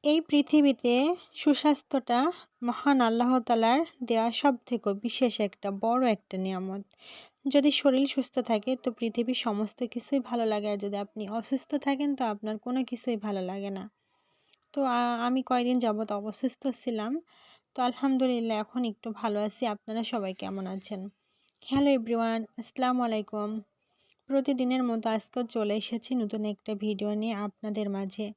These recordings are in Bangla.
এই পৃথিবীতে সুস্বাস্থ্যটা মহান আল্লাহ তাআলার দেওয়া সবথেকে বিশেষ একটা বড় একটা নিয়ামত। যদি শরীর সুস্থ থাকে তো পৃথিবীর সমস্ত কিছুই ভালো লাগে। আর যদি আপনি অসুস্থ থাকেন তো আপনার কোনো কিছুই ভালো লাগে না। তো আমি কয়দিন যাবৎ অসুস্থ ছিলাম। তো আলহামদুলিল্লাহ এখন একটু ভালো আছি। আপনারা সবাই কেমন আছেন? হ্যালো এভরিওয়ান, আসসালামু আলাইকুম। প্রতিদিনের মতো আজকেও চলে এসেছি নতুন একটা ভিডিও নিয়ে আপনাদের মাঝে।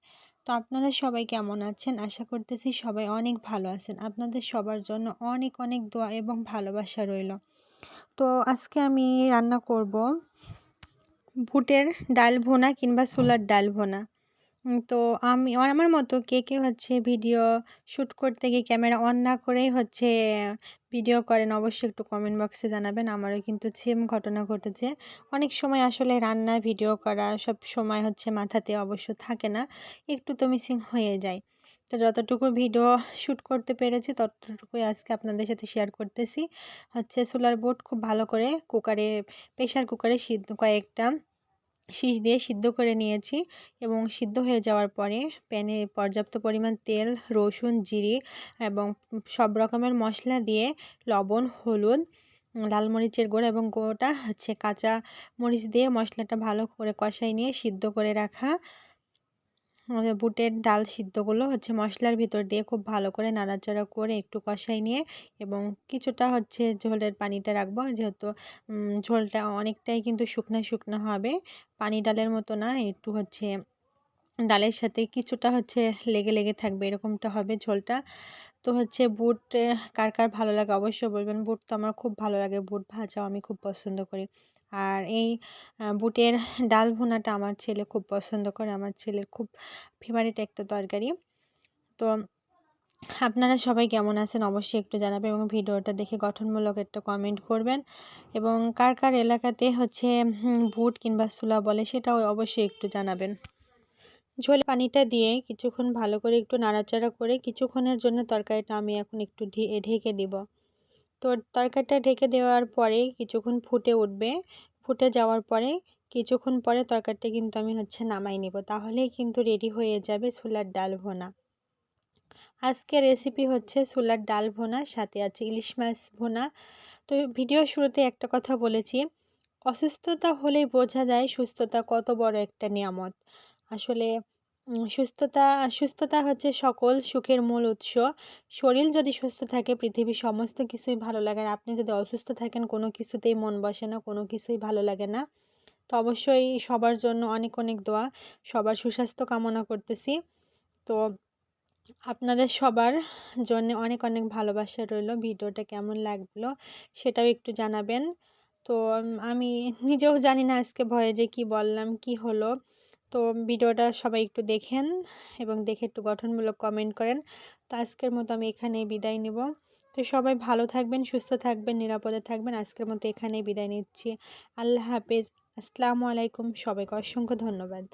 তো আপনারা সবাই কেমন আছেন? আশা করতেছি সবাই অনেক ভালো আছেন। আপনাদের সবার জন্য অনেক অনেক দোয়া এবং ভালোবাসা রইল। তো আজকে আমি রান্না করব বুটের ডাল ভুনা কিংবা ছোলার ডাল ভুনা। তো আমি আমার মতো কে হচ্ছে ভিডিও শ্যুট করতে গিয়ে ক্যামেরা অন না করেই হচ্ছে ভিডিও করেন অবশ্যই একটু কমেন্ট বক্সে জানাবেন। আমারও কিন্তু সেম ঘটনা ঘটেছে। অনেক সময় আসলে রান্না ভিডিও করা সব সময় হচ্ছে মাথাতে অবশ্য থাকে না। একটু তো মিসিং হয়ে যায়। তো যতটুকু ভিডিও শ্যুট করতে পেরেছি ততটুকুই আজকে আপনাদের সাথে শেয়ার করতেছি। হচ্ছে ছোলার বুট খুব ভালো করে প্রেশার কুকারে কয়েকটা শীষ দিয়ে সিদ্ধ করে নিয়েছি এবং সিদ্ধ হয়ে যাওয়ার পরে প্যানে পর্যাপ্ত পরিমাণ তেল, রসুন, জিরে এবং সব রকমের মশলা দিয়ে লবণ, হলুদ, লাল মরিচের গুঁড়ো এবং গোটা হচ্ছে কাঁচা মরিচ দিয়ে মশলাটা ভালো করে কষাই নিয়ে সিদ্ধ করে রাখা বুটের ডাল সিদ্ধগুলো হচ্ছে মশলার ভিতর দিয়ে খুব ভালো করে নাড়াচাড়া করে একটু কষাই নিয়ে এবং কিছুটা হচ্ছে ঝোলের পানিটা রাখবো, যেহেতু ঝোলটা অনেকটাই কিন্তু শুকনা শুকনো হবে, পানি ডালের মতো না, একটু হচ্ছে ডালের সাথে কিছুটা হচ্ছে লেগে লেগে থাকবে এরকমটা হবে ঝোলটা। তো হচ্ছে বুট কার কার ভালো লাগে অবশ্যই বলবেন। বুট তো আমার খুব ভালো লাগে, বুট ভাজাও আমি খুব পছন্দ করি। আর এই বুটের ডাল ভুনাটা আমার ছেলে খুব পছন্দ করে, আমার ছেলের খুব ফেভারিট একটা তরকারি। তো আপনারা সবাই কেমন আছেন অবশ্যই একটু জানাবেন এবং ভিডিওটা দেখে গঠনমূলক একটা কমেন্ট করবেন এবং কার কার এলাকাতে হচ্ছে বুট কিংবা ছোলা বলে সেটাও অবশ্যই একটু জানাবেন। ঝোলে পানিটা দিয়ে কিছুক্ষণ ভালো করে একটু নাড়াচাড়া করে কিছুক্ষণের জন্য তরকারিটা আমি এখন একটু ঢেকে দিব। তো তরকারিটা ঢেকে দেওয়ার পরে কিছুক্ষণ ফুটে উঠবে, ফুটে যাওয়ার পরে কিছুক্ষণ পরে তরকারিটা কিন্তু আমি হচ্ছে নামাই নেব, তাহলেই কিন্তু রেডি হয়ে যাবে ছোলার ডাল ভুনা। আজকের রেসিপি হচ্ছে ছোলার ডাল ভুনা, সাথে আছে ইলিশ মাছ ভুনা। তো ভিডিওর শুরুতে একটা কথা বলেছি, অসুস্থতা হলেই বোঝা যায় সুস্থতা কত বড় একটা নিয়ামত। আসলে সুস্থতা হচ্ছে সকল সুখের মূল উৎস। শরীর যদি সুস্থ থাকে পৃথিবীর সমস্ত কিছুই ভালো লাগে। আর আপনি যদি অসুস্থ থাকেন কোনো কিছুতেই মন বসে না, কোনো কিছুই ভালো লাগে না। তো অবশ্যই সবার জন্য অনেক অনেক দোয়া, সবার সুস্বাস্থ্য কামনা করতেছি। তো আপনাদের সবার জন্য অনেক অনেক ভালোবাসা রইল। ভিডিওটা কেমন লাগলো সেটাও একটু জানাবেন। তো আমি নিজেও জানি না আজকে ভয়ে যে কি বললাম, কি হলো। তো ভিডিওটা সবাই একটু দেখেন এবং দেখে একটু গঠনমূলক কমেন্ট করেন। তো আজকের মতো আমি এখানেই বিদায় নিব। তো সবাই ভালো থাকবেন, সুস্থ থাকবেন, নিরাপদে থাকবেন। আজকের মতো এখানেই বিদায় নিচ্ছি। আল্লাহ হাফেজ। আসসালামু আলাইকুম। সবাইকে অসংখ্য ধন্যবাদ।